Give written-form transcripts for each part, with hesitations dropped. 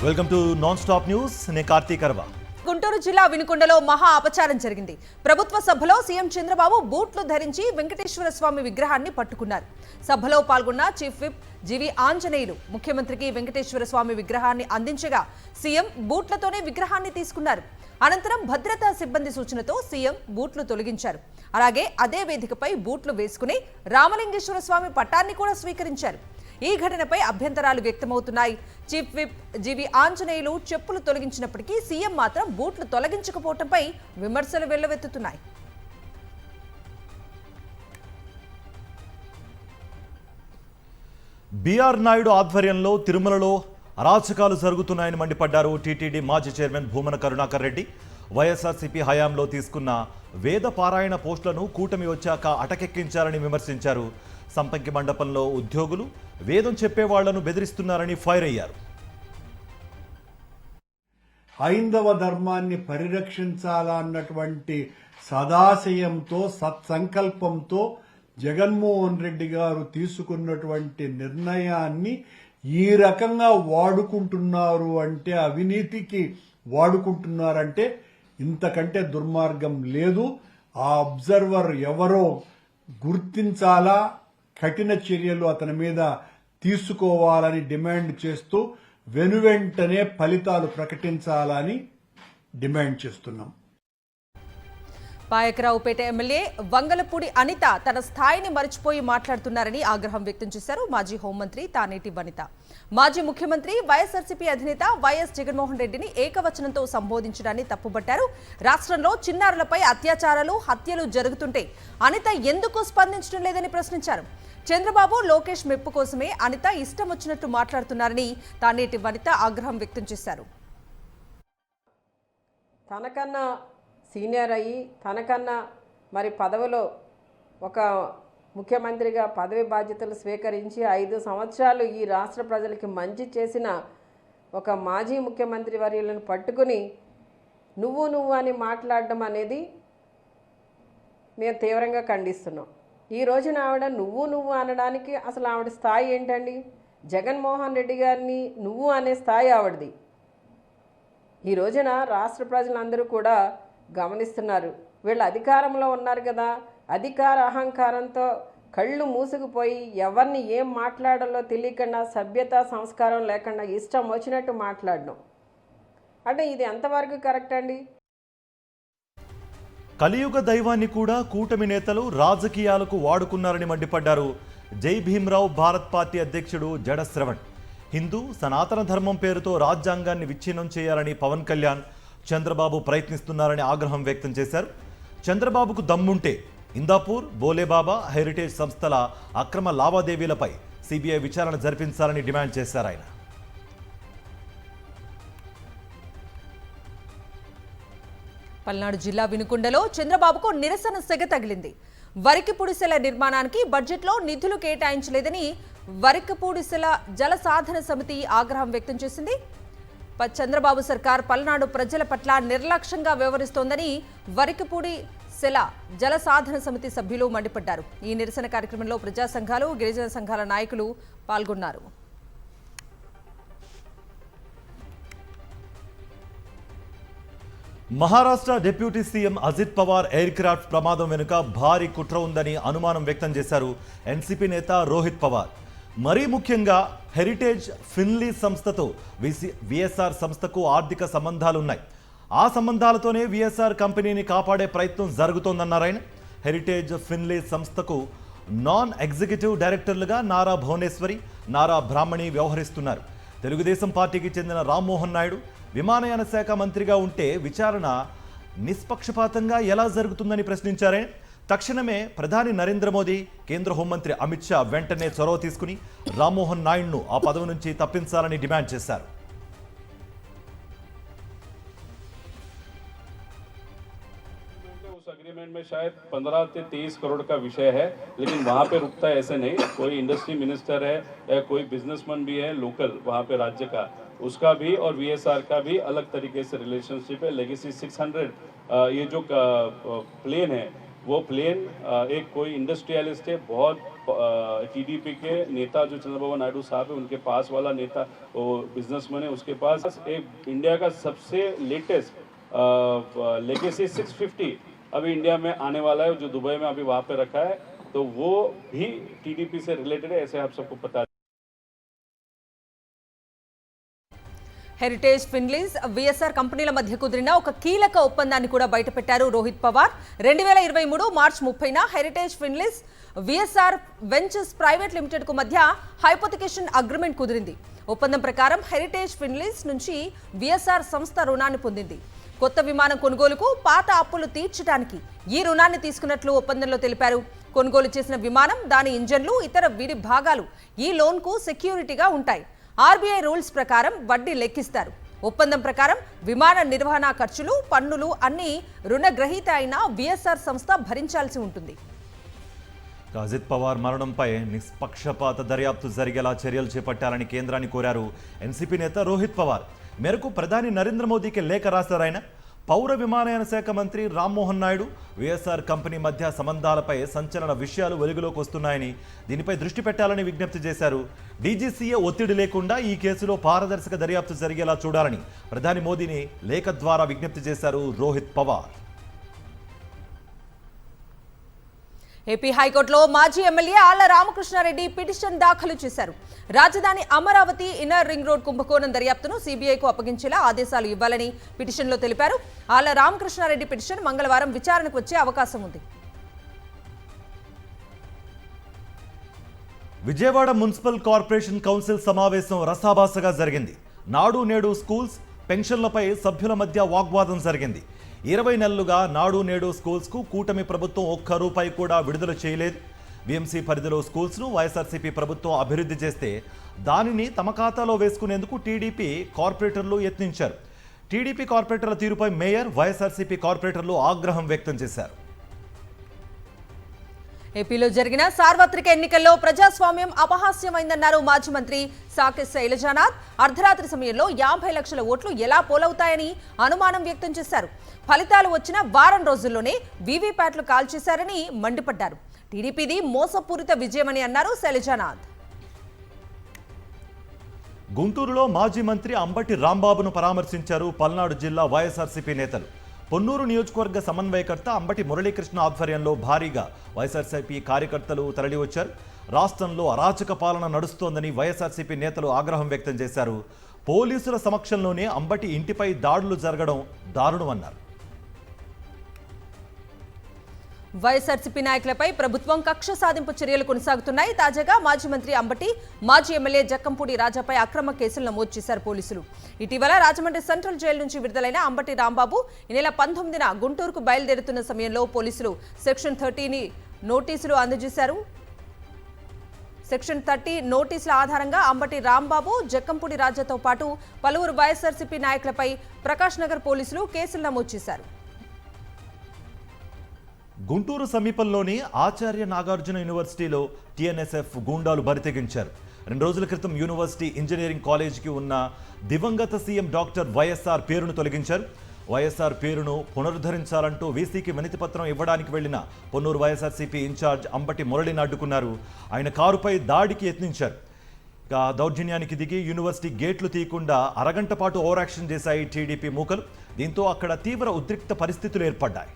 Welcome to non stop news. నేను కార్తీక్ అర్వా. గుంటూరు జిల్లా వినుకొండలో మహా అపచారం జరిగింది. ప్రభుత్వ సభలో సీఎం చంద్రబాబు బూట్లు ధరించి వెంకటేశ్వర స్వామి విగ్రహాన్ని పట్టుకున్నారు. సభలో పాల్గొన్న చీఫ్ విప్ జీవి ఆంజనేయులు ముఖ్యమంత్రికి వెంకటేశ్వర స్వామి విగ్రహాన్ని అందించగా సీఎం బూట్లతోనే విగ్రహాన్ని తీసుకున్నారు. అనంతరం భద్రతా సిబ్బంది సూచనతో సీఎం బూట్లు తొలగించారు. అలాగే అదే వేదికపై బూట్లు వేసుకుని రామలింగేశ్వర స్వామి పట్టాన్ని కూడా స్వీకరించారు. ఈ ఘటనపై అభ్యంతరాలు వ్యక్తమవుతున్నాయి. చీఫ్ విప్ జీవి ఆంజనేయులు చెప్పులు తొలగించినప్పటికీ సీఎం మాత్రం బూట్లు తొలగించకపోవడంపై విమర్శలు వెల్లువెత్తుతున్నాయి. బిఆర్ నాయుడు ఆధ్వర్యంలో తిరుమలలో అరాచకాలు జరుగుతున్నాయని మండిపడ్డారు టీటీడీ మాజీ చైర్మన్ భూమన కరుణాకర్ రెడ్డి. వైఎస్ఆర్సీపీ హయాంలో తీసుకున్న వేద పారాయణ పోస్టులను కూటమి వచ్చాక అటకెక్కించారని విమర్శించారు. సంపంగి మండపంలో ఉద్యోగులు వేదం చెప్పేవాళ్లను బెదిరిస్తున్నారని ఫైర్ అయ్యారు. హైందవ ధర్మాన్ని పరిరక్షించాలన్నటువంటి సదాశయంతో సత్సంకల్పంతో జగన్మోహన్ రెడ్డి గారు తీసుకున్నటువంటి నిర్ణయాన్ని ఈ రకంగా వాడుకుంటున్నారు అంటే, అవినీతికి వాడుకుంటున్నారంటే ఇంతకంటే దుర్మార్గం లేదు. ఆ అబ్జర్వర్ ఎవరో గుర్తించాలా, కఠిన చర్యలు అతని మీద తీసుకోవాలని డిమాండ్ చేస్తూ వెనువెంటనే ఫలితాలు ప్రకటించాలని డిమాండ్ చేస్తున్నాం. పాయకరావుపేట ఎమ్మెల్యే వంగలపూడి అనిత తన స్థాయిని మరిచిపోయి మాట్లాడుతున్నారని ఆగ్రహం వ్యక్తం చేశారు మాజీ హోంమంత్రి తానేటి వనిత. మాజీ ముఖ్యమంత్రి వైఎస్ఆర్సీపీ అధినేత వైఎస్ జగన్మోహన్ రెడ్డిని ఏకవచనంతో సంబోధించడాన్ని తప్పుపట్టారు. రాష్ట్రంలో చిన్నారులపై అత్యాచారాలు, హత్యలు జరుగుతుంటే అనిత ఎందుకు స్పందించడం లేదని ప్రశ్నించారు. చంద్రబాబు, లోకేష్ మెప్పు కోసమే అనిత ఇష్టం వచ్చినట్టు మాట్లాడుతున్నారని తానేటి వనిత ఆగ్రహం వ్యక్తం చేశారు. తనకన్నా సీనియర్ అయ్యి తనకన్నా మరి పదవిలో ఒక ముఖ్యమంత్రిగా పదవి బాధ్యతలు స్వీకరించి 5 సంవత్సరాలు ఈ రాష్ట్ర ప్రజలకి మంచి చేసిన ఒక మాజీ ముఖ్యమంత్రి వర్యులను పట్టుకుని నువ్వు అని మాట్లాడడం అనేది మేము తీవ్రంగా ఖండిస్తున్నాం. ఈ రోజున ఆవిడ నువ్వు అనడానికి అసలు ఆవిడ స్థాయి ఏంటండి? జగన్మోహన్ రెడ్డి గారిని నువ్వు అనే స్థాయి ఆవిడది. ఈ రోజున రాష్ట్ర ప్రజలందరూ కూడా గమనిస్తున్నారు. వీళ్ళు అధికారంలో ఉన్నారు కదా, అధికార అహంకారంతో కళ్ళు మూసుకుపోయి ఎవరిని ఏం మాట్లాడాలో తెలియకుండా, సభ్యత సంస్కారం లేకుండా ఇష్టం వచ్చినట్టు మాట్లాడడం అంటే ఇది ఎంతవరకు కరెక్ట్ అండి? కలియుగ దైవాన్ని కూడా కూటమి నేతలు రాజకీయాలకు వాడుకున్నారని మండిపడ్డారు జై భీమ్రావ్ భారత్ పార్టీ అధ్యక్షుడు జడ శ్రవణ్. హిందూ సనాతన ధర్మం పేరుతో రాజ్యాంగాన్ని విచ్ఛిన్నం చేయాలని పవన్ కళ్యాణ్, చంద్రబాబు ప్రయత్నిస్తున్నారని ఆగ్రహం వ్యక్తం చేశారు. చంద్రబాబుకు దమ్ముంటే ఇందాపూర్, బోలేబాబా, హెరిటేజ్ సంస్థల అక్రమ లావాదేవీలపై సిబిఐ విచారణ జరిపించాలని డిమాండ్ చేశారు ఆయన. పల్నాడు జిల్లా వినుకొండలో చంద్రబాబుకు నిరసన సెగ తగిలింది. వరికిపూడిసెల నిర్మాణానికి బడ్జెట్లో నిధులు కేటాయించలేదని వరికిపూడిసెల జల సాధన సమితి ఆగ్రహం వ్యక్తం చేసింది. చంద్రబాబు సర్కార్ పల్నాడు ప్రజల పట్ల నిర్లక్ష్యంగా వ్యవహరిస్తోందని వరికిపూడిసెల జల సాధన సమితి సభ్యులు మండిపడ్డారు. ఈ నిరసన కార్యక్రమంలో ప్రజా సంఘాలు, గిరిజన సంఘాల నాయకులు పాల్గొన్నారు. Maharashtra deputy CM Ajit Pawar aircraft ప్రమాదం వెనుక భారీ కుట్ర ఉందని అనుమానం వ్యక్తం చేశారు ఎన్సీపీ నేత రోహిత్ పవార్. మరీ ముఖ్యంగా హెరిటేజ్ ఫిన్లీ సంస్థతో విఎస్ఆర్ సంస్థకు ఆర్థిక సంబంధాలున్నాయి. ఆ సంబంధాలతోనే విఎస్ఆర్ కంపెనీని కాపాడే ప్రయత్నం జరుగుతోందన్నారు ఆయన. హెరిటేజ్ ఫిన్లీ సంస్థకు నాన్ ఎగ్జిక్యూటివ్ డైరెక్టర్లుగా నారా భువనేశ్వరి, నారా బ్రాహ్మణి వ్యవహరిస్తున్నారు. తెలుగుదేశం పార్టీకి చెందిన రామ్మోహన్ నాయుడు విమానయాన శాఖ మంత్రిగా ఉంటే విచారణ నిష్పక్షపాతంగా ఎలా జరుగుతుందని ప్రశ్నించారే. తక్షణమే ప్రధాని నరేంద్ర మోదీ, కేంద్ర హోంమంత్రి అమిత్ షా వెంటనే చొరవ తీసుకుని రామ్మోహన్ నాయుడును ఆ పదవి నుంచి తప్పించాలని డిమాండ్ చేశారు. एग्रीमेंट में शायद 15 से 23 करोड़ का विषय है, लेकिन वहाँ पे रुकता है ऐसे नहीं. कोई इंडस्ट्री मिनिस्टर है या कोई बिजनेसमैन भी है लोकल वहाँ पे राज्य का, उसका भी और वीएसआर का भी अलग तरीके से रिलेशनशिप है. लेगेसी 600 ये जो प्लेन है वो प्लेन एक कोई इंडस्ट्रियलिस्ट है, बहुत टीडीपी के नेता जो चंद्रबाबू नायडू साहब है उनके पास वाला नेता, वो बिजनेसमैन है, उसके पास एक इंडिया का सबसे लेटेस्ट लेगेसी 650 अभी इंडिया में आने वाला है, जो दुबई में अभी वहाँ पे रखा है, तो वो भी टीडीपी से रिलेटेड है, ऐसे आप सबको पता है। హెరిటేజ్ ఫిన్లీస్ విఎస్ఆర్ కంపెనీల మధ్య కుదిరిన ఒక కీలక ఒప్పందాన్ని కూడా బయటపెట్టారు రోహిత్ పవార్. 2023 మార్చి 30న Heritage Finlease VSR Ventures Private Limited కు మధ్య హైపోథికేషన్ అగ్రిమెంట్ కుదిరింది. ఒప్పందం ప్రకారం హెరిటేజ్ ఫిన్లీస్ నుంచి విఎస్ఆర్ సంస్థ రుణాన్ని పొందింది. కొత్త విమానం కొనుగోలుకు పాత అప్పులు తీర్చడానికి ఈ రుణాన్ని తీసుకున్నట్లు ఒప్పందంలో తెలిపారు. కొనుగోలు చేసిన విమానం, దాని ఇంజన్లు, ఇతర విడి భాగాలు ఈ లోన్కు సెక్యూరిటీగా ఉంటాయి. ఆర్బీఐ రూల్స్ ప్రకారం వడ్డీ లెక్కిస్తారు. ఒప్పందం ప్రకారం విమాన నిర్వహణ ఖర్చులు, పన్నులు అన్ని రుణగ్రహీత అయిన విఎస్ఆర్ సంస్థ భరించాల్సి ఉంటుంది. అజిత్ పవార్ మరణంపై నిష్పక్షపాత దర్యాప్తు జరిగేలా చర్యలు చేపట్టాలని కేంద్రాన్ని కోరారు ఎన్సీపీ నేత రోహిత్ పవార్. మేరకు ప్రధాని నరేంద్ర మోదీకి లేఖ రాశారు ఆయన. పౌర విమానయాన శాఖ మంత్రి రామ్మోహన్ నాయుడు విఎస్ఆర్ కంపెనీ మధ్య సంబంధాలపై సంచలన విషయాలు వెలుగులోకి వస్తున్నాయని, దీనిపై దృష్టి పెట్టాలని విజ్ఞప్తి చేశారు. డీజీసీఏ ఒత్తిడి లేకుండా ఈ కేసులో పారదర్శక దర్యాప్తు జరిగేలా చూడాలని ప్రధాని మోదీని లేఖ ద్వారా విజ్ఞప్తి చేశారు రోహిత్ పవార్. ఏపీ హైకోర్టులో మాజీ ఎమ్మెల్యే ఆళ్ల రామకృష్ణారెడ్డి పిటిషన్ దాఖలు చేశారు. రాజధాని అమరావతి ఇన్నర్ రింగ్ రోడ్ కుంభకోణం దర్యాప్తును సీబీఐకు అప్పగించేలా ఆదేశాలు ఇవ్వాలని పిటిషన్లో తెలిపారు. ఆళ్ల రామకృష్ణారెడ్డి పిటిషన్ మంగళవారం విచారణకు వచ్చే అవకాశం ఉంది. విజయవాడ మున్సిపల్ కార్పొరేషన్ కౌన్సిల్ సమావేశం రసాభాసగా జరిగింది. నాడు నేడు స్కూల్స్ పెన్షన్లపై సభ్యుల మధ్య వాగ్వాదం జరిగింది. 20 నెలలుగా నాడు నేడు స్కూల్స్కు కూటమి ప్రభుత్వం ఒక్క రూపాయి కూడా విడుదల చేయలేదు. బీఎంసీ పరిధిలో స్కూల్స్ను వైఎస్ఆర్సీపీ ప్రభుత్వం అభివృద్ధి చేస్తే దానిని తమ ఖాతాలో వేసుకునేందుకు టీడీపీ కార్పొరేటర్లు యత్నించారు. టీడీపీ కార్పొరేటర్ల తీరుపై మేయర్, వైఎస్ఆర్సీపీ కార్పొరేటర్లు ఆగ్రహం వ్యక్తం చేశారు. ఏపీలో జరిగిన సార్వత్రిక ఎన్నికల్లో ప్రజాస్వామ్యం అపహాస్యమైందన్నారు మాజీ మంత్రి సాకేత్ శైలజానాథ్. అర్ధరాత్రి సమయంలో 50 లక్షల ఓట్లు ఎలా పోలవుతాయని అనుమానం వ్యక్తం చేశారు. ఫలితాలు వచ్చిన వారం రోజుల్లోనే వీవీప్యాట్లు కాల్చేశారని మండిపడ్డారు. టీడీపీది మోసపూరిత విజయమని అన్నారు శైలజానాథ్. గుంటూరులో మాజీ మంత్రి అంబటి రాంబాబును పరామర్శించారు పల్నాడు జిల్లా వైఎస్ఆర్సీపీ నేతలు. పొన్నూరు నియోజకవర్గ సమన్వయకర్త అంబటి మురళీకృష్ణ ఆధ్వర్యంలో భారీగా వైఎస్ఆర్సీపీ కార్యకర్తలు తరలివచ్చారు. రాష్ట్రంలో అరాచక పాలన నడుస్తోందని వైఎస్ఆర్సీపీ నేతలు ఆగ్రహం వ్యక్తం చేశారు. పోలీసుల సమక్షంలోనే అంబటి ఇంటిపై దాడులు జరగడం దారుణమన్నారు. వైఎస్ఆర్సీపీ నాయకులపై ప్రభుత్వం కక్ష సాధింపు చర్యలు కొనసాగుతున్నాయి. తాజాగా మాజీ మంత్రి అంబటి, మాజీ ఎమ్మెల్యే జక్కంపూడి రాజాపై అక్రమ కేసులు నమోదు చేశారు పోలీసులు. ఇటీవల రాజమండ్రి సెంట్రల్ జైలు నుంచి విడుదలైన అంబటి రాంబాబు ఈ నెల 19న గుంటూరుకు బయలుదేరుతున్న సమయంలో పోలీసులు సెక్షన్ 30 నోటీసులు అందజేశారు. సెక్షన్ 30 నోటీసుల ఆధారంగా అంబటి రాంబాబు, జక్కంపూడి రాజాతో పాటు పలువురు వైఎస్ఆర్సీపీ నాయకులపై ప్రకాష్ నగర్ పోలీసులు కేసులు నమోదు చేశారు. గుంటూరు సమీపంలోని ఆచార్య నాగార్జున యూనివర్సిటీలో టీఎన్ఎస్ఎఫ్ గూండాలు బరితెగించారు. 2 రోజుల క్రితం యూనివర్సిటీ ఇంజనీరింగ్ కాలేజీకి ఉన్న దివంగత సీఎం డాక్టర్ వైఎస్ఆర్ పేరును తొలగించారు. వైఎస్ఆర్ పేరును పునరుద్ధరించాలంటూ వీసీకి వినతి పత్రం ఇవ్వడానికి వెళ్లిన పొన్నూరు వైఎస్ఆర్సీపీ ఇన్ఛార్జ్ అంబటి మురళిని అడ్డుకున్నారు. ఆయన కారుపై దాడికి యత్నించారు. ఇక దౌర్జన్యానికి దిగి యూనివర్సిటీ గేట్లు తీయకుండా అరగంట పాటు ఓవరాక్షన్ చేశాయి టీడీపీ మూకలు. దీంతో అక్కడ తీవ్ర ఉద్రిక్త పరిస్థితులు ఏర్పడ్డాయి.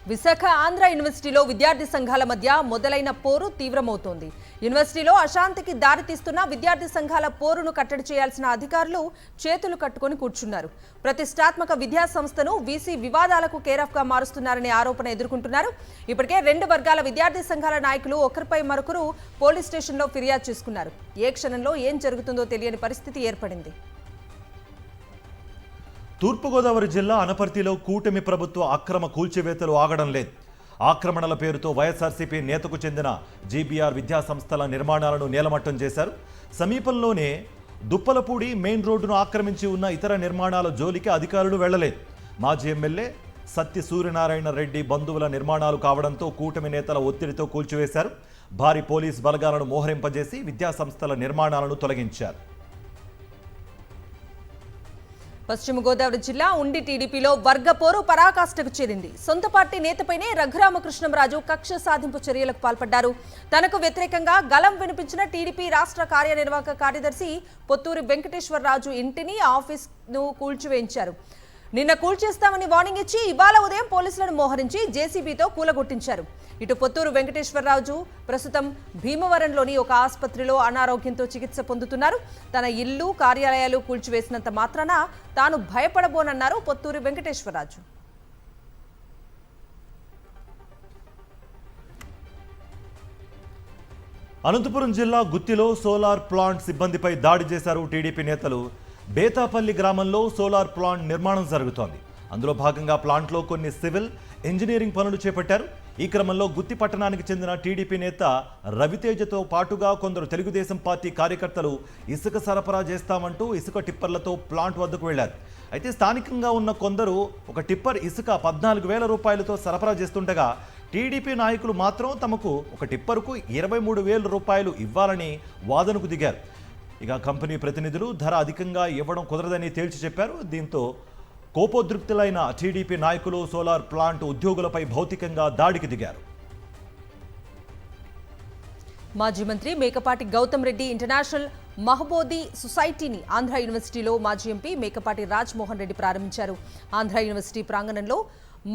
విశాఖ ఆంధ్ర యూనివర్సిటీలో విద్యార్థి సంఘాల మధ్య మొదలైన పోరు తీవ్రమవుతోంది. యూనివర్సిటీలో అశాంతికి దారితీస్తున్న విద్యార్థి సంఘాల పోరును కట్టడి చేయాల్సిన అధికారులు చేతులు కట్టుకొని కూర్చున్నారు. ప్రతిష్టాత్మక విద్యా సంస్థను వీసీ వివాదాలకు కేరాఫ్గా మారుస్తున్నారనే ఆరోపణ ఎదుర్కొంటున్నారు. ఇప్పటికే 2 వర్గాల విద్యార్థి సంఘాల నాయకులు ఒకరిపై మరొకరు పోలీస్ స్టేషన్లో ఫిర్యాదు చేసుకున్నారు. ఏ క్షణంలో ఏం జరుగుతుందో తెలియని పరిస్థితి ఏర్పడింది. తూర్పుగోదావరి జిల్లా అనపర్తిలో కూటమి ప్రభుత్వ అక్రమ కూల్చివేతలు ఆగడం లేదు. ఆక్రమణల పేరుతో వైఎస్ఆర్సీపీ నేతకు చెందిన జీబీఆర్ విద్యా సంస్థల నిర్మాణాలను నేలమట్టం చేశారు. సమీపంలోనే దుప్పలపూడి మెయిన్ రోడ్డును ఆక్రమించి ఉన్న ఇతర నిర్మాణాల జోలికి అధికారులు వెళ్లలేదు. మాజీ ఎమ్మెల్యే సత్య సూర్యనారాయణ రెడ్డి బంధువుల నిర్మాణాలు కావడంతో కూటమి నేతల ఒత్తిడితో కూల్చివేశారు. భారీ పోలీస్ బలగాలను మోహరింపజేసి విద్యా సంస్థల నిర్మాణాలను తొలగించారు. పశ్చిమ గోదావరి జిల్లా ఉండి టీడీపీలో వర్గపోరు పరాకాష్ఠకు చేరింది. సొంత పార్టీ నేతపైనే రఘురామకృష్ణంరాజు కక్ష సాధింపు చర్యలకు పాల్పడ్డారు. తనకు వ్యతిరేకంగా గలం వినిపించిన టీడీపీ రాష్ట్ర కార్యనిర్వాహక కార్యదర్శి పొత్తూరి వెంకటేశ్వరరాజు ఇంటిని, ఆఫీస్ను కూల్చివేయించారు. నిన్న కూల్చేస్తామని వార్నింగ్ ఇచ్చి ఇవాళ ఉదయం పోలీసులను మోహరించి జేసీబీతో కూలగొట్టించారు. ఇటు పొత్తూరు వెంకటేశ్వరరాజు ప్రస్తుతం భీమవరంలోని ఒక ఆసుపత్రిలో అనారోగ్యంతో చికిత్స పొందుతున్నారు. తన ఇల్లు, కార్యాలయాలు కూల్చివేసినంత మాత్రాన తాను భయపడబోనన్నారు పొత్తూరు వెంకటేశ్వరరాజు. అనంతపురం జిల్లా గుత్తిలో సోలార్ ప్లాంట్ సిబ్బందిపై దాడి చేశారు టీడీపీ నేతలు. బేతాపల్లి గ్రామంలో సోలార్ ప్లాంట్ నిర్మాణం జరుగుతోంది. అందులో భాగంగా ప్లాంట్లో కొన్ని సివిల్, ఇంజనీరింగ్ పనులు చేపట్టారు. ఈ క్రమంలో గుత్తి పట్టణానికి చెందిన టీడీపీ నేత రవితేజతో పాటుగా కొందరు తెలుగుదేశం పార్టీ కార్యకర్తలు ఇసుక సరఫరా చేస్తామంటూ ఇసుక టిప్పర్లతో ప్లాంట్ వద్దకు వెళ్లారు. అయితే స్థానికంగా ఉన్న కొందరు ఒక టిప్పర్ ఇసుక 14,000 రూపాయలతో సరఫరా చేస్తుండగా టీడీపీ నాయకులు మాత్రం తమకు ఒక టిప్పర్కు 23,000 రూపాయలు ఇవ్వాలని వాదనకు దిగారు. ఇక కంపెనీ ప్రతినిధులు ధర అధికంగా ఇవ్వడం కుదరదని తేల్చి చెప్పారు. దీంతో కోపోద్రిక్తులైన టీడీపీ నాయకులు సోలార్ ప్లాంట్ ఉద్యోగులపై భౌతికంగా దాడికి దిగారు. మాజీ మంత్రి మేకపాటి గౌతమ్ రెడ్డి ఇంటర్నేషనల్ మహబోధి సొసైటీని ఆంధ్ర యూనివర్సిటీలో మాజీ ఎంపీ మేకపాటి రాజ్మోహన్ రెడ్డి ప్రారంభించారు. ఆంధ్ర యూనివర్సిటీ ప్రాంగణంలో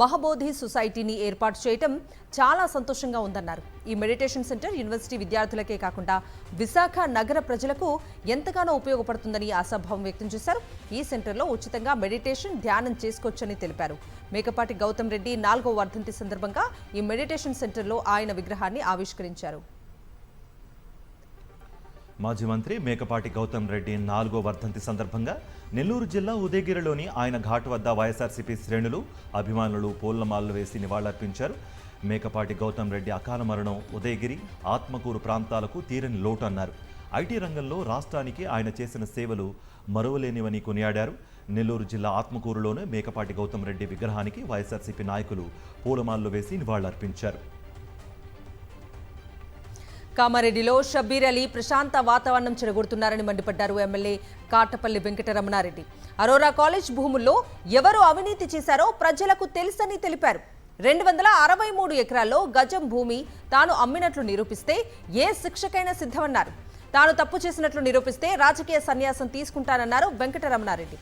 మహబోధి సొసైటీని ఏర్పాటు చేయటం చాలా సంతోషంగా ఉందన్నారు. ఈ మెడిటేషన్ సెంటర్ యూనివర్సిటీ విద్యార్థులకే కాకుండా విశాఖ నగర ప్రజలకు ఎంతగానో ఉపయోగపడుతుందని ఆశాభావం వ్యక్తం చేశారు. ఈ సెంటర్లో ఉచితంగా మెడిటేషన్, ధ్యానం చేసుకోవచ్చని తెలిపారు. మేకపాటి గౌతమ్ రెడ్డి 4వ వర్ధంతి సందర్భంగా ఈ మెడిటేషన్ సెంటర్లో ఆయన విగ్రహాన్ని ఆవిష్కరించారు. మాజీ మంత్రి మేకపాటి గౌతమ్ రెడ్డి 4వ వర్ధంతి సందర్భంగా నెల్లూరు జిల్లా ఉదయగిరిలోని ఆయన ఘాట్ వద్ద వైఎస్ఆర్సీపీ శ్రేణులు, అభిమానులు పూలమాలలు వేసి నివాళులర్పించారు. మేకపాటి గౌతమ్ రెడ్డి అకాల మరణం ఉదయగిరి, ఆత్మకూరు ప్రాంతాలకు తీరని లోటు అన్నారు. ఐటీ రంగంలో రాష్ట్రానికి ఆయన చేసిన సేవలు మరువలేనివని కొనియాడారు. నెల్లూరు జిల్లా ఆత్మకూరులోనే మేకపాటి గౌతమ్ రెడ్డి విగ్రహానికి వైఎస్ఆర్సీపీ నాయకులు పూలమాలలు వేసి నివాళులర్పించారు. కామారెడ్డిలో షబ్బీర్ అలీ ప్రశాంత వాతావరణం చెడగొడుతున్నారని మండిపడ్డారు ఎమ్మెల్యే కాటపల్లి వెంకటరమణారెడ్డి. అరోరా కాలేజ్ భూముల్లో ఎవరు అవినీతి చేశారో ప్రజలకు తెలుసని తెలిపారు. 263 ఎకరాల్లో గజం భూమి తాను అమ్మినట్లు నిరూపిస్తే ఏ శిక్షకైనా సిద్ధమన్నారు. తాను తప్పు చేసినట్లు నిరూపిస్తే రాజకీయ సన్యాసం తీసుకుంటానన్నారు వెంకటరమణారెడ్డి.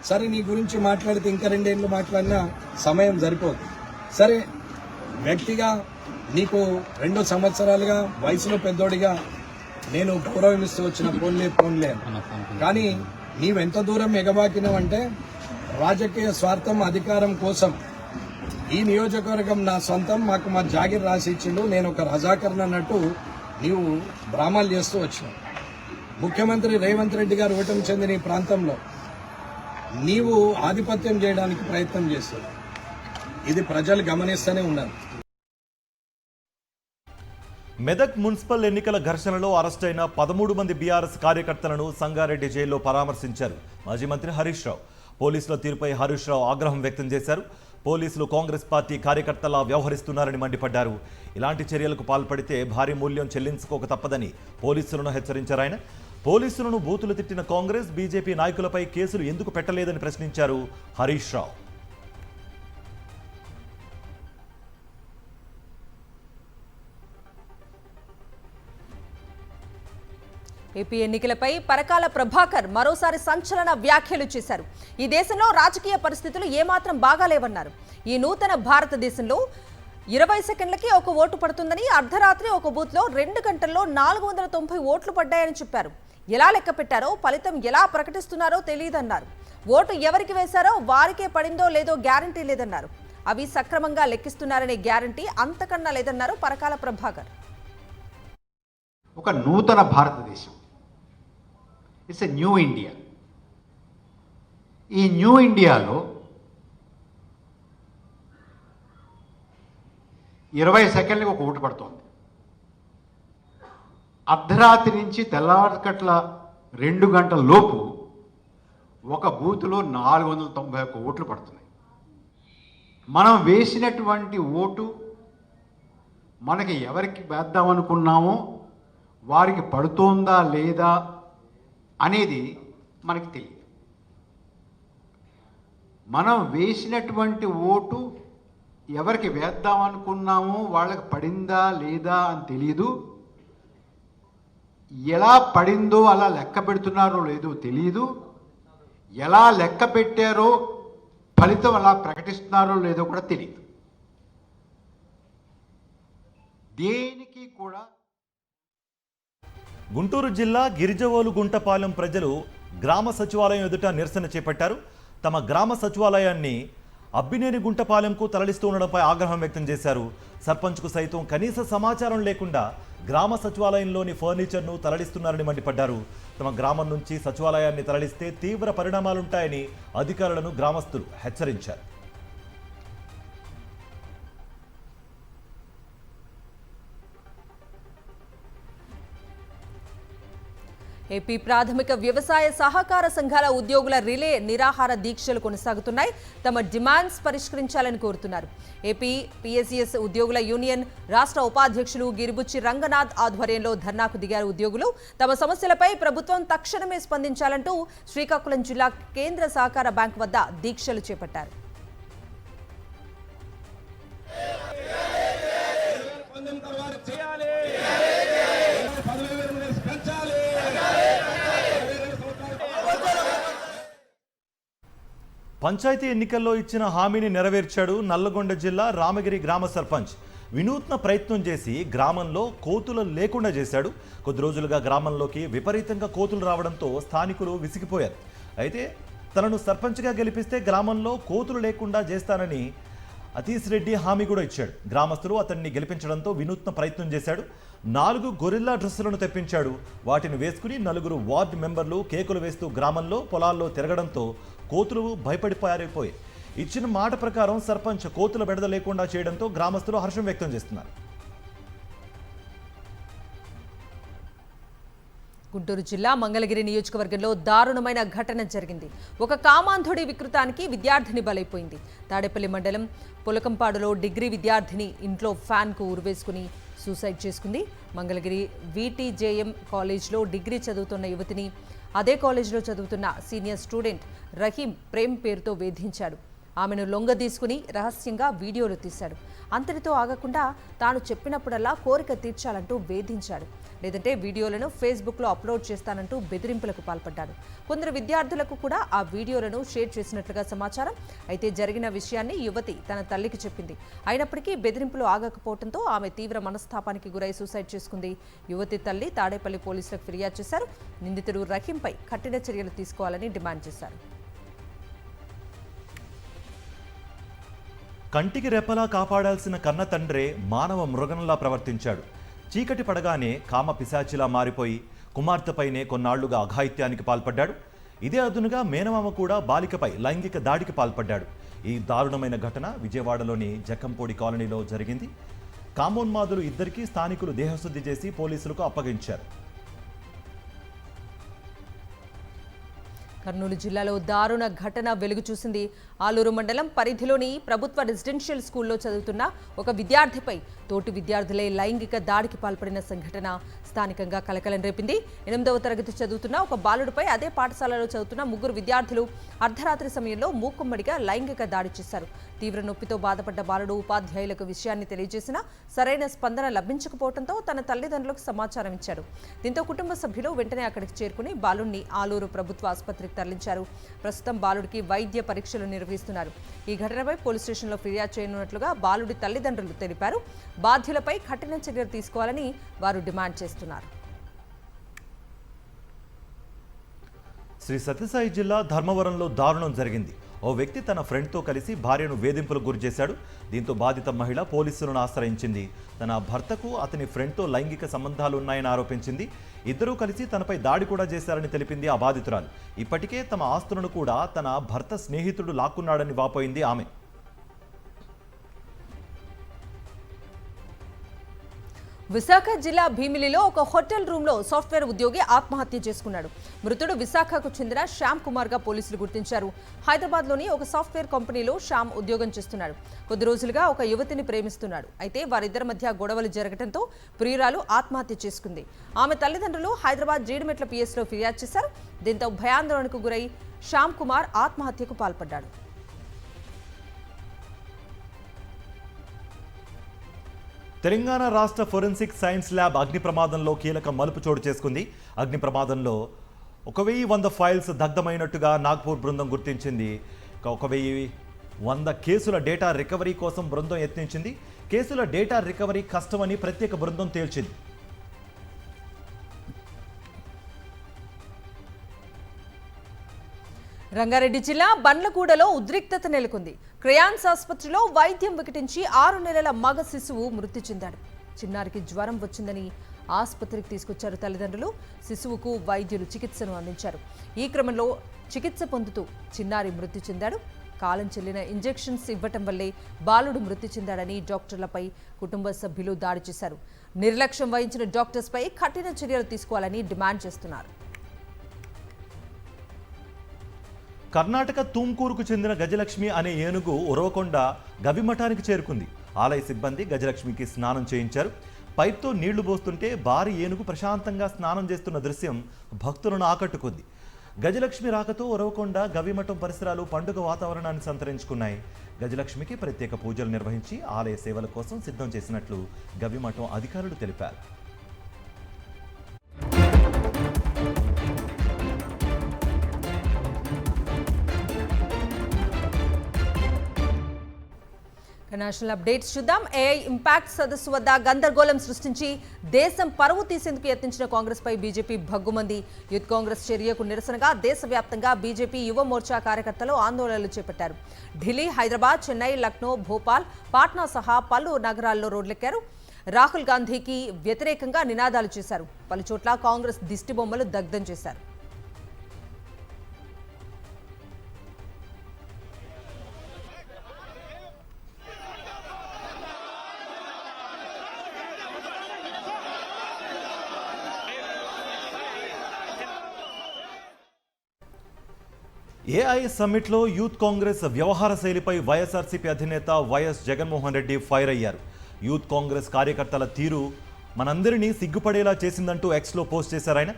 సరే, నీ గురించి మాట్లాడితే ఇంకా 2 ఏళ్ళు మాట్లాడినా సమయం సరిపోదు. సరే, వ్యక్తిగా నీకు 2 సంవత్సరాలుగా వయసులో పెద్దోడిగా నేను గౌరవం ఇస్తూ వచ్చిన పోన్లే కానీ నీవెంత దూరం ఎగబాకినావంటే రాజకీయ స్వార్థం, అధికారం కోసం ఈ నియోజకవర్గం నా సొంతం, మాకు మా జాగిర్ రాసి ఇచ్చిండు, నేను ఒక రజాకర్ని అన్నట్టు నీవు డ్రామాలు చేస్తూ వచ్చినావు. ముఖ్యమంత్రి రేవంత్ రెడ్డి గారు ఓటమి చెందిన ఈ ప్రాంతంలో నీవు ఆధిపత్యం చేయడానికి ప్రయత్నం చేస్తావు. ఇది ప్రజలు గమనిస్తూనే ఉన్నారు. మెదక్ మున్సిపల్ ఎన్నికల ఘర్షణలో అరెస్టైన 13 మంది బీఆర్ఎస్ కార్యకర్తలను సంగారెడ్డి జైల్లో పరామర్శించారు మాజీ మంత్రి హరీష్ రావు. పోలీసుల తీరుపై హరీష్ రావు ఆగ్రహం వ్యక్తం చేశారు. పోలీసులు కాంగ్రెస్ పార్టీ కార్యకర్తలా వ్యవహరిస్తున్నారని మండిపడ్డారు. ఇలాంటి చర్యలకు పాల్పడితే భారీ మూల్యం చెల్లించుకోక తప్పదని పోలీసులను హెచ్చరించారు ఆయన. పోలీసులను బూతులు తిట్టిన కాంగ్రెస్, బీజేపీ నాయకులపై కేసులు ఎందుకు పెట్టలేదని ప్రశ్నించారు హరీష్ రావు. ఏపీ ఎన్నికలపై పరకాల ప్రభాకర్ మరోసారి సంచలన వ్యాఖ్యలు చేశారు. ఈ దేశంలో రాజకీయ పరిస్థితులు ఏమాత్రం బాగాలేవన్నారు. ఈ నూతన భారతదేశంలో 20 సెకండ్లకి ఒక ఓటు పడుతుందని, అర్ధరాత్రి ఒక బూత్లో 2 గంటల్లో 490 ఓట్లు పడ్డాయని చెప్పారు. ఎలా లెక్క పెట్టారో, ఫలితం ఎలా ప్రకటిస్తున్నారో తెలియదన్నారు. ఓటు ఎవరికి వేశారో వారికే పడిందో లేదో గ్యారంటీ లేదన్నారు. అవి సక్రమంగా లెక్కిస్తున్నారనే గ్యారంటీ అంతకన్నా లేదన్నారు పరకాల ప్రభాకర్. ఒక నూతన భారతదేశం, ఇట్స్ ఎ న్యూ ఇండియా. ఈ న్యూ ఇండియాలో 20 సెకండ్లకు ఒక ఓటు పడుతోంది. అర్ధరాత్రి నుంచి తెల్లవారుకట్ల 2 గంటల లోపు ఒక బూతులో 491 ఓట్లు పడుతున్నాయి. మనం వేసినటువంటి ఓటు మనకి ఎవరికి వేద్దామనుకున్నామో వారికి పడుతోందా లేదా అనేది మనకి తెలియదు. మనం వేసినటువంటి ఓటు ఎవరికి వేద్దాం అనుకున్నామో వాళ్ళకి పడిందా లేదా అని తెలియదు. ఎలా పడిందో అలా లెక్క పెడుతున్నారో లేదో తెలియదు. ఎలా లెక్క పెట్టారో ఫలితం అలా ప్రకటిస్తున్నారో లేదో కూడా తెలియదు. దేనికి కూడా. గుంటూరు జిల్లా గిరిజవోలు గుంటపాలెం ప్రజలు గ్రామ సచివాలయం ఎదుట నిరసన చేపట్టారు. తమ గ్రామ సచివాలయాన్ని అబ్బినేని గుంటపాలెంకు తరలిస్తూ ఉండడంపై ఆగ్రహం వ్యక్తం చేశారు. సర్పంచ్కు సైతం కనీస సమాచారం లేకుండా గ్రామ సచివాలయంలోని ఫర్నిచర్ను తరలిస్తున్నారని మండిపడ్డారు. తమ గ్రామం నుంచి సచివాలయాన్ని తరలిస్తే తీవ్ర పరిణామాలుంటాయని అధికారులను గ్రామస్తులు హెచ్చరించారు. ఏపీ ప్రాథమిక వ్యవసాయ సహకార సంఘాల ఉద్యోగుల రిలే నిరాహార దీక్షలు కొనసాగుతున్నాయి. తమ డిమాండ్స్ పరిష్కరించాలని కోరుతున్నారు. ఏపీ పీఎస్ఈఎస్ ఉద్యోగుల యూనియన్ రాష్ట్ర ఉపాధ్యక్షులు గిరిబుచ్చి రంగనాథ్ ఆధ్వర్యంలో ధర్నాకు దిగారు ఉద్యోగులు. తమ సమస్యలపై ప్రభుత్వం తక్షణమే స్పందించాలంటూ శ్రీకాకుళం జిల్లా కేంద్ర సహకార బ్యాంక్ వద్ద దీక్షలు చేపట్టారు. పంచాయతీ ఎన్నికల్లో ఇచ్చిన హామీని నెరవేర్చాడు నల్లగొండ జిల్లా రామగిరి గ్రామ సర్పంచ్. వినూత్న ప్రయత్నం చేసి గ్రామంలో కోతులు లేకుండా చేశాడు. కొద్ది రోజులుగా గ్రామంలోకి విపరీతంగా కోతులు రావడంతో స్థానికులు విసిగిపోయారు. అయితే తనను సర్పంచ్గా గెలిపిస్తే గ్రామంలో కోతులు లేకుండా చేస్తానని అతీష్ రెడ్డి హామీ కూడా ఇచ్చాడు. గ్రామస్తులు అతన్ని గెలిపించడంతో వినూత్న ప్రయత్నం చేశాడు. 4 గొరిల్లా డ్రెస్సులను తెప్పించాడు. వాటిని వేసుకుని 4 వార్డు మెంబర్లు కేకులు వేస్తూ గ్రామంలో పొలాల్లో తిరగడంతో కోతులు భయపడిపోయారిపోయి. ఇచ్చిన మాట ప్రకారం సర్పంచ్ కోతుల బెడద లేకుండా చేయడంతో గ్రామస్తులు హర్షం వ్యక్తం చేస్తున్నారు. గుంటూరు జిల్లా మంగళగిరి నియోజకవర్గంలో దారుణమైన ఘటన జరిగింది. ఒక కామాంధుడి వికృతానికి విద్యార్థిని బలైపోయింది. తాడేపల్లి మండలం పులకంపాడులో డిగ్రీ విద్యార్థిని ఇంట్లో ఫ్యాన్కు ఉరివేసుకుని సూసైడ్ చేసుకుంది. మంగళగిరి వీటీజేఎం కాలేజ్లో డిగ్రీ చదువుతున్న యువతిని అదే కాలేజ్లో చదువుతున్న సీనియర్ స్టూడెంట్ రహీం ప్రేమ్ పేరుతో వేధించాడు. ఆమెను లొంగ తీసుకుని రహస్యంగా వీడియోలు తీశాడు. అంతటితో ఆగకుండా తాను చెప్పినప్పుడల్లా కోరిక తీర్చాలంటూ వేధించాడు. లేదంటే వీడియోలను ఫేస్బుక్లో అప్లోడ్ చేస్తానంటూ బెదిరింపులకు పాల్పడ్డాడు. కొందరు విద్యార్థులకు కూడా ఆ వీడియోలను షేర్ చేసినట్లుగా సమాచారం. అయితే జరిగిన విషయాన్ని యువతి తన తల్లికి చెప్పింది. అయినప్పటికీ బెదిరింపులు ఆగకపోవడంతో ఆమె తీవ్ర మనస్తాపానికి గురై సూసైడ్ చేసుకుంది. యువతి తల్లి తాడేపల్లి పోలీసులకు ఫిర్యాదు చేశారు. నిందితుడు రహీంపై కఠిన చర్యలు తీసుకోవాలని డిమాండ్ చేశారు. కంటికి రెప్పలా కాపాడాల్సిన కన్న తండ్రే మానవ మృగంలా ప్రవర్తించాడు. చీకటి పడగానే కామ పిశాచిలా మారిపోయి కుమార్తెపైనే కొన్నాళ్లుగా అఘాయిత్యానికి పాల్పడ్డాడు. ఇదే అదునుగా మేనమామ కూడా బాలికపై లైంగిక దాడికి పాల్పడ్డాడు. ఈ దారుణమైన ఘటన విజయవాడలోని జక్కంపూడి కాలనీలో జరిగింది. కామోన్మాదులు ఇద్దరికీ స్థానికులు దేహశుద్ధి చేసి పోలీసులకు అప్పగించారు. కర్నూలు జిల్లాలో దారుణ ఘటన వెలుగు చూసింది. ఆలూరు మండలం పరిధిలోని ప్రభుత్వ రెసిడెన్షియల్ స్కూల్లో చదువుతున్న ఒక విద్యార్థిపై తోటి విద్యార్థులే లైంగిక దాడికి పాల్పడిన సంఘటన స్థానికంగా కలకలం రేపింది. 8వ తరగతి చదువుతున్న ఒక బాలుడిపై అదే పాఠశాలలో చదువుతున్న 3 విద్యార్థులు అర్ధరాత్రి సమయంలో మూకుమ్మడిగా లైంగిక దాడి చేశారు. తీవ్ర నొప్పితో బాధపడ్డ బాలుడు ఉపాధ్యాయులకు విషయాన్ని తెలియజేసినా సరైన స్పందన లభించకపోవడంతో తన తల్లిదండ్రులకు సమాచారం ఇచ్చాడు. దీంతో కుటుంబ సభ్యులు వెంటనే అక్కడికి చేరుకుని బాలుడిని ఆలూరు ప్రభుత్వ ఆసుపత్రికి తరలించారు. ప్రస్తుతం బాలుడికి వైద్య పరీక్షలు నిర్వహిస్తున్నారు. ఈ ఘటనపై పోలీస్ స్టేషన్లో ఫిర్యాదు చేయనున్నట్లుగా బాలుడి తల్లిదండ్రులు తెలిపారు. బాధ్యులపై కఠిన చర్యలు తీసుకోవాలని వారు డిమాండ్ చేస్తున్నారు. శ్రీ సత్యసాయి జిల్లా ధర్మవరంలో దారుణం జరిగింది. ఓ వ్యక్తి తన ఫ్రెండ్తో కలిసి భార్యను వేధింపులకు గురిచేశాడు. దీంతో బాధిత మహిళ పోలీసులను ఆశ్రయించింది. తన భర్తకు అతని ఫ్రెండ్తో లైంగిక సంబంధాలు ఉన్నాయని ఆరోపించింది. ఇద్దరూ కలిసి తనపై దాడి కూడా చేశారని తెలిపింది ఆ బాధితురాలు. ఇప్పటికే తమ ఆస్తులను కూడా తన భర్త స్నేహితుడు లాక్కున్నాడని వాపోయింది ఆమె. విశాఖ జిల్లా భీమిలిలో ఒక హోటల్ రూమ్లో సాఫ్ట్వేర్ ఉద్యోగి ఆత్మహత్య చేసుకున్నాడు. మృతుడు విశాఖకు చెందిన శ్యామ్ కుమార్ గా పోలీసులు గుర్తించారు. హైదరాబాద్లోని ఒక సాఫ్ట్వేర్ కంపెనీలో శ్యామ్ ఉద్యోగం చేస్తున్నాడు. కొద్ది రోజులుగా ఒక యువతిని ప్రేమిస్తున్నాడు. అయితే వారిద్దరి మధ్య గొడవలు జరగడంతో ప్రియురాలు ఆత్మహత్య చేసుకుంది. ఆమె తల్లిదండ్రులు హైదరాబాద్ జీడిమెట్ల పిఎస్లో ఫిర్యాదు చేశారు. దీంతో భయాందోళనకు గురై శ్యామ్ కుమార్ ఆత్మహత్యకు పాల్పడ్డాడు. తెలంగాణ రాష్ట్ర ఫోరెన్సిక్ సైన్స్ ల్యాబ్ అగ్ని ప్రమాదంలో కీలక మలుపు చోటు చేసుకుంది. అగ్ని ప్రమాదంలో 1100 ఫైల్స్ దగ్ధమైనట్టుగా నాగ్పూర్ బృందం గుర్తించింది. 1100 కేసుల డేటా రికవరీ కోసం బృందం యత్నించింది. కేసుల డేటా రికవరీ కష్టమని ప్రత్యేక బృందం తేల్చింది. రంగారెడ్డి జిల్లా బండ్లగూడలో ఉద్రిక్తత నెలకొంది. క్రయాన్స్ ఆసుపత్రిలో వైద్యం వికటించి 6 నెలల మగ శిశువు మృతి చెందాడు. చిన్నారికి జ్వరం వచ్చిందని ఆసుపత్రికి తీసుకొచ్చారు తల్లిదండ్రులు. శిశువుకు వైద్యులు చికిత్సను అందించారు. ఈ క్రమంలో చికిత్స పొందుతూ చిన్నారి మృతి చెందాడు. కాలం చెల్లిన ఇంజెక్షన్స్ ఇవ్వటం వల్లే బాలుడు మృతి చెందాడని డాక్టర్లపై కుటుంబ సభ్యులు దాడి చేశారు. నిర్లక్ష్యం వహించిన డాక్టర్స్పై కఠిన చర్యలు తీసుకోవాలని డిమాండ్ చేస్తున్నారు. కర్ణాటక తుమ్కూరుకు చెందిన గజలక్ష్మి అనే ఏనుగు ఉరవకొండ గవిమఠానికి చేరుకుంది. ఆలయ సిబ్బంది గజలక్ష్మికి స్నానం చేయించారు. పైప్తో నీళ్లు పోస్తుంటే భారీ ఏనుగు ప్రశాంతంగా స్నానం చేస్తున్న దృశ్యం భక్తులను ఆకట్టుకుంది. గజలక్ష్మి రాకతో ఉరవకొండ గవిమఠం పరిసరాలు పండుగ వాతావరణాన్ని సంతరించుకున్నాయి. గజలక్ష్మికి ప్రత్యేక పూజలు నిర్వహించి ఆలయ సేవల కోసం సిద్ధం చేసినట్లు గవిమఠం అధికారులు తెలిపారు. నేషనల్ అప్డేట్స్ చూద్దాం. ఏఐ ఇంపాక్ట్ సదస్సు వద్ద గందరగోళం సృష్టించి దేశం పరువు తీసేందుకు యత్నించిన కాంగ్రెస్ పై బీజేపీ భగ్గుమంది. యూత్ కాంగ్రెస్ చర్యకు నిరసనగా దేశవ్యాప్తంగా బీజేపీ యువ మోర్చా కార్యకర్తలు ఆందోళనలు చేపట్టారు. ఢిల్లీ, హైదరాబాద్, చెన్నై, లక్నో, భోపాల్, పాట్నా సహా పలు నగరాల్లో రోడ్లెక్కారు. రాహుల్ గాంధీకి వ్యతిరేకంగా నినాదాలు చేశారు. పలుచోట్ల కాంగ్రెస్ దిష్టిబొమ్మలు దగ్ధం చేశారు. ఏఐ సమ్మిట్లో యూత్ కాంగ్రెస్ వ్యవహార శైలిపై వైఎస్ఆర్సీపీ అధినేత వైఎస్ జగన్మోహన్ రెడ్డి ఫైర్ అయ్యారు. యూత్ కాంగ్రెస్ కార్యకర్తల తీరు మనందరినీ సిగ్గుపడేలా చేసిందంటూ ఎక్స్లో పోస్ట్ చేశారు ఆయన.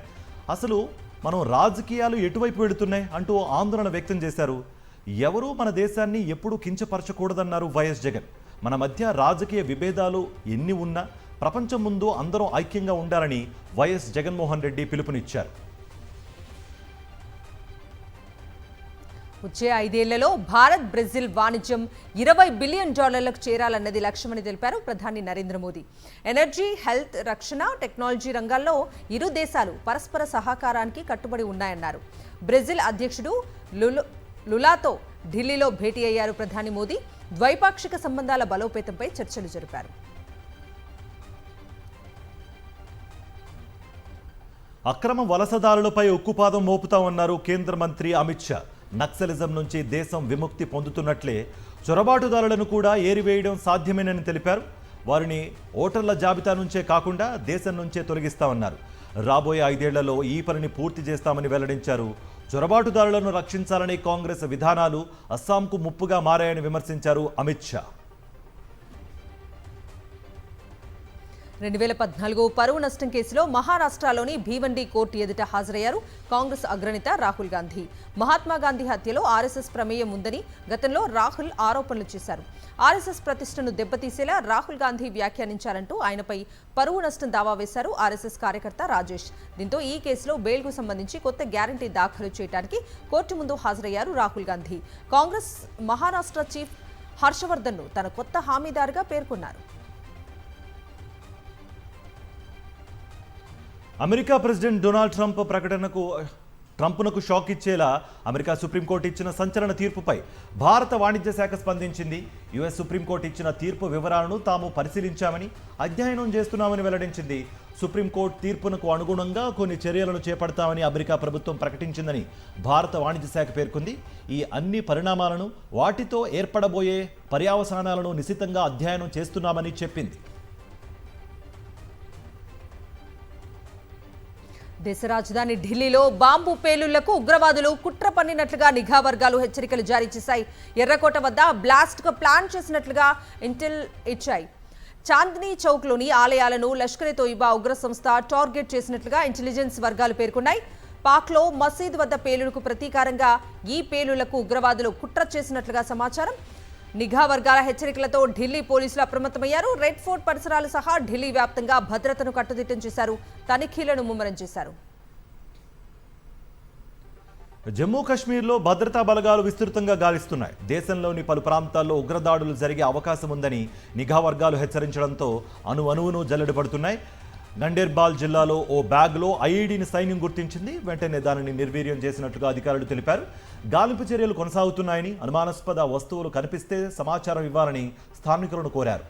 అసలు మనం రాజకీయాలు ఎటువైపు వెళుతున్నాయి అంటూ ఆందోళన వ్యక్తం చేశారు. ఎవరూ మన దేశాన్ని ఎప్పుడూ కించపరచకూడదన్నారు వైఎస్ జగన్. మన మధ్య రాజకీయ విభేదాలు ఎన్ని ఉన్నా ప్రపంచం ముందు అందరం ఐక్యంగా ఉండాలని వైఎస్ జగన్మోహన్ రెడ్డి పిలుపునిచ్చారు. వచ్చే 5 ఏళ్లలో భారత్ బ్రెజిల్ వాణిజ్యం $20 బిలియన్ చేరాలన్నది లక్ష్యమని తెలిపారు ప్రధాని నరేంద్ర మోదీ. ఎనర్జీ, హెల్త్, రక్షణ, టెక్నాలజీ రంగాల్లో ఇరు దేశాలు పరస్పర సహకారానికి కట్టుబడి ఉన్నాయన్నారు. బ్రెజిల్ అధ్యక్షుడు లులాతో ఢిల్లీలో భేటీ అయ్యారు ప్రధాని మోదీ. ద్వైపాక్షిక సంబంధాల బలోపేతంపై చర్చలు జరిపారు. అక్రమ వలసదారులపై ఉక్కుపాదం మోపుతామన్నారు కేంద్ర మంత్రి అమిత్ షా. నక్సలిజం నుంచి దేశం విముక్తి పొందుతున్నట్లే చొరబాటుదారులను కూడా ఏరివేయడం సాధ్యమేనని తెలిపారు. వారిని ఓటర్ల జాబితా నుంచే కాకుండా దేశం నుంచే తొలగిస్తామన్నారు. రాబోయే 5 ఏళ్లలో ఈ పనిని పూర్తి చేస్తామని వెల్లడించారు. చొరబాటుదారులను రక్షించాలనే కాంగ్రెస్ విధానాలు అస్సాంకు ముప్పుగా మారాయని విమర్శించారు అమిత్ షా. 2014 పరువు నష్టం కేసులో మహారాష్ట్రలోని భీవండి కోర్టు ఎదుట హాజరయ్యారు కాంగ్రెస్ అగ్రనేత రాహుల్ గాంధీ. మహాత్మా గాంధీ హత్యలో ఆర్ఎస్ఎస్ ప్రమేయం ఉందని గతంలో రాహుల్ ఆరోపణలు చేశారు. ఆర్ఎస్ఎస్ ప్రతిష్టను దెబ్బతీసేలా రాహుల్ గాంధీ వ్యాఖ్యానించారంటూ ఆయనపై పరువు నష్టం దావా వేశారు ఆర్ఎస్ఎస్ కార్యకర్త రాజేష్. దీంతో ఈ కేసులో బెయిల్కు సంబంధించి కొత్త గ్యారంటీ దాఖలు చేయడానికి కోర్టు ముందు హాజరయ్యారు రాహుల్ గాంధీ. కాంగ్రెస్ మహారాష్ట్ర చీఫ్ హర్షవర్ధన్ను తన కొత్త హామీదారుగా పేర్కొన్నారు. అమెరికా ప్రెసిడెంట్ డొనాల్డ్ ట్రంప్నకు షాక్ ఇచ్చేలా అమెరికా సుప్రీంకోర్టు ఇచ్చిన సంచలన తీర్పుపై భారత వాణిజ్య శాఖ స్పందించింది. యుఎస్ సుప్రీంకోర్టు ఇచ్చిన తీర్పు వివరాలను తాము పరిశీలించామని, అధ్యయనం చేస్తున్నామని వెల్లడించింది. సుప్రీంకోర్టు తీర్పునకు అనుగుణంగా కొన్ని చర్యలను చేపడతామని అమెరికా ప్రభుత్వం ప్రకటించిందని భారత వాణిజ్య శాఖ పేర్కొంది. ఈ అన్ని పరిణామాలను, వాటితో ఏర్పడబోయే పర్యవసానాలను నిశితంగా అధ్యయనం చేస్తున్నామని చెప్పింది. దేశ రాజధాని ఢిల్లీలో బాంబు పేలుళ్లకు ఉగ్రవాదులు కుట్ర పన్నినట్లుగా నిఘా వర్గాలు హెచ్చరికలు జారీ చేశాయి. ఎర్రకోట వద్ద బ్లాస్ట్కు ప్లాన్ చేసినట్లుగా ఇంటెల్ ఇచ్చాయి. చాందినీ చౌక్లోని ఆలయాలను లష్కర్-ఏ-తోయిబా ఉగ్ర సంస్థ టార్గెట్ చేసినట్లుగా ఇంటెలిజెన్స్ వర్గాలు పేర్కొన్నాయి. పాక్లో మసీద్ వద్ద పేలుడుకు ప్రతీకారంగా ఈ పేలుళ్లకు ఉగ్రవాదులు కుట్ర చేసినట్లుగా సమాచారం. నిఘా వర్గాల హెచ్చరికలతో ఢిల్లీ పోలీసులు అప్రమత్తమయ్యారు. రెడ్ ఫోర్ట్ పరిసరాలు సహా ఢిల్లీ వ్యాప్తంగా భద్రతను కట్టుదిట్టం చేశారు. తనిఖీలను ముమ్మరం చేశారు. జమ్మూ కాశ్మీర్లో భద్రతా బలగాలు విస్తృతంగా గాలిస్తున్నాయి. దేశంలోని పలు ప్రాంతాల్లో ఉగ్రదాడులు జరిగే అవకాశం ఉందని నిఘా వర్గాలు హెచ్చరించడంతో అణువణువును జల్లెడపడుతున్నాయి. గండేర్బాల్ జిల్లాలో ఓ బ్యాగ్లో ఐఈడీని సైన్యం గుర్తించింది. వెంటనే దానిని నిర్వీర్యం చేసినట్లుగా అధికారులు తెలిపారు. గాలింపు చర్యలు కొనసాగుతున్నాయని, అనుమానాస్పద వస్తువులు కనిపిస్తే సమాచారం ఇవ్వాలని స్థానికులను కోరారు.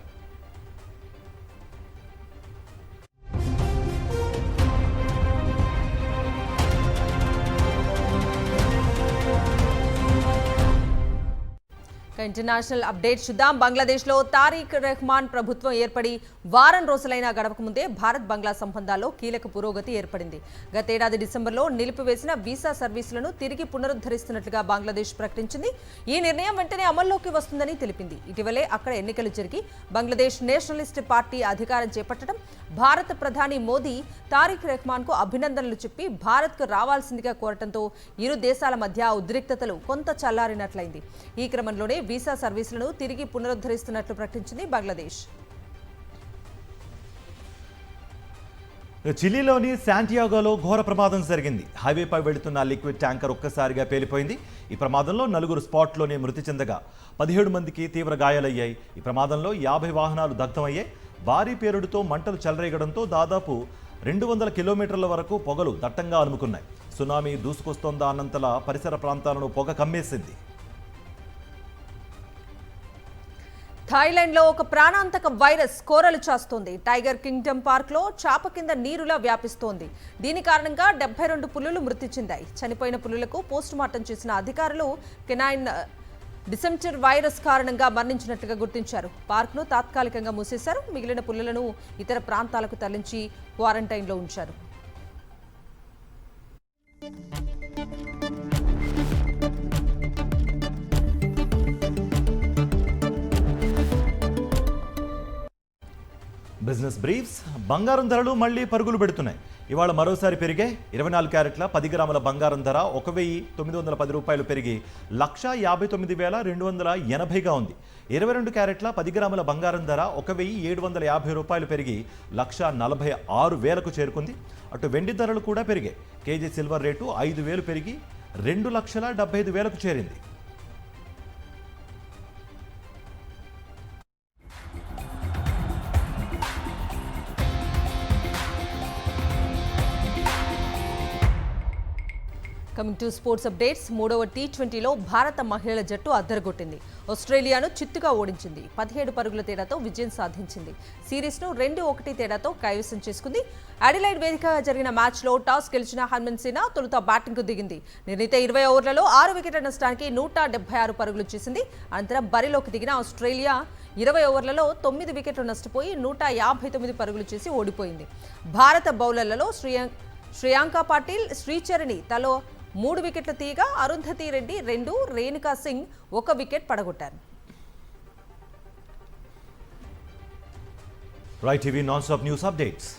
ఇంటర్నేషనల్ అప్డేట్ చూద్దాం. బంగ్లాదేశ్లో తారిక్ రెహమాన్ ప్రభుత్వం ఏర్పడి వారం రోజులైనా గడవక ముందే భారత్ బంగ్లా సంబంధాల్లో కీలక పురోగతి ఏర్పడింది. గతేడాది డిసెంబర్లో నిలిపివేసిన వీసా సర్వీసులను తిరిగి పునరుద్ధరిస్తున్నట్లుగా బంగ్లాదేశ్ ప్రకటించింది. ఈ నిర్ణయం వెంటనే అమల్లోకి వస్తుందని తెలిపింది. ఇటీవలే అక్కడ ఎన్నికలు జరిగి బంగ్లాదేశ్ నేషనలిస్ట్ పార్టీ అధికారం చేపట్టడం, భారత ప్రధాని మోదీ తారిక్ రెహమాన్కు అభినందనలు చెప్పి భారత్కు రావాల్సిందిగా కోరటంతో ఇరు దేశాల మధ్య ఉద్రిక్తతలు కొంత చల్లారినట్లయింది. ఈ క్రమంలోనే వీసా సర్వీసులను తిరిగి పునరుద్ధరిస్తున్నట్లు ప్రకటించింది బంగ్లాదేశ్. చిలీలోని శాంటియాగోలో ఘోర ప్రమాదం జరిగింది. హైవేపై వెళుతున్న లిక్విడ్ ట్యాంకర్ ఒక్కసారిగా పేలిపోయింది. ఈ ప్రమాదంలో 4 స్పాట్లోనే మృతి చెందగా 17 మందికి తీవ్ర గాయాలయ్యాయి. ఈ ప్రమాదంలో 50 వాహనాలు దగ్ధమయ్యాయి. భారీ పేలుడుతో మంటలు చెలరేగడంతో దాదాపు 200 కిలోమీటర్ల వరకు పొగలు దట్టంగా అలుముకున్నాయి. సునామీ దూసుకొస్తోందా అన్నంతలా పరిసర ప్రాంతాలను పొగ కమ్మేసింది. థాయిలాండ్లో ఒక ప్రాణాంతక వైరస్ కోరలు చాస్తోంది. టైగర్ కింగ్డమ్ పార్క్లో చాప కింద నీరులా వ్యాపిస్తోంది. దీని కారణంగా 72 పులులు మృతి చెందాయి. చనిపోయిన పులులకు పోస్టుమార్టం చేసిన అధికారులు కెనైన్ డిసెంప్టర్ వైరస్ కారణంగా మరణించినట్లుగా గుర్తించారు. పార్క్ను తాత్కాలికంగా మూసేశారు. మిగిలిన పులులను ఇతర ప్రాంతాలకు తరలించి క్వారంటైన్లో ఉంచారు. Business briefs. బంగారం ధరలు మళ్లీ పరుగులు పెడుతున్నాయి. ఇవాళ మరోసారి పెరిగే 24 క్యారెట్ల 10 గ్రాముల బంగారం ధర 1910 రూపాయలు పెరిగి 1,52,280గా ఉంది. 22 క్యారెట్ల 10 గ్రాముల బంగారం ధర 1,750 రూపాయలు పెరిగి 1,46,000కు చేరుకుంది. అటు వెండి ధరలు కూడా పెరిగాయి. కేజీ సిల్వర్ రేటు 5,000 పెరిగి 2,75,000కు చేరింది. Coming to sports updates. 3వ టీ20లో భారత మహిళల జట్టు అద్దరగొట్టింది. ఆస్ట్రేలియాను చిత్తుగా ఓడించింది. 17 పరుగుల తేడాతో విజయం సాధించింది. సిరీస్ను 2-1 తేడాతో కైవసం చేసుకుంది. అడిలైడ్ వేదికగా జరిగిన మ్యాచ్లో టాస్ గెలిచిన హర్మన్సేన తొలుత బ్యాటింగ్కు దిగింది. నిర్ణీత 20 ఓవర్లలో 6 వికెట్ల నష్టానికి 176 పరుగులు చేసింది. అనంతరం బరిలోకి దిగిన ఆస్ట్రేలియా 20 ఓవర్లలో 9 వికెట్లు నష్టపోయి 159 పరుగులు చేసి ఓడిపోయింది. భారత బౌలర్లలో శ్రేయాంక పాటిల్, శ్రీచరణి తలో 3 వికెట్లు తీయగా అరుంధతి రెడ్డి 2, రేణుకా సింగ్ 1 వికెట్ పడగొట్టారు. Right TV non stop news updates.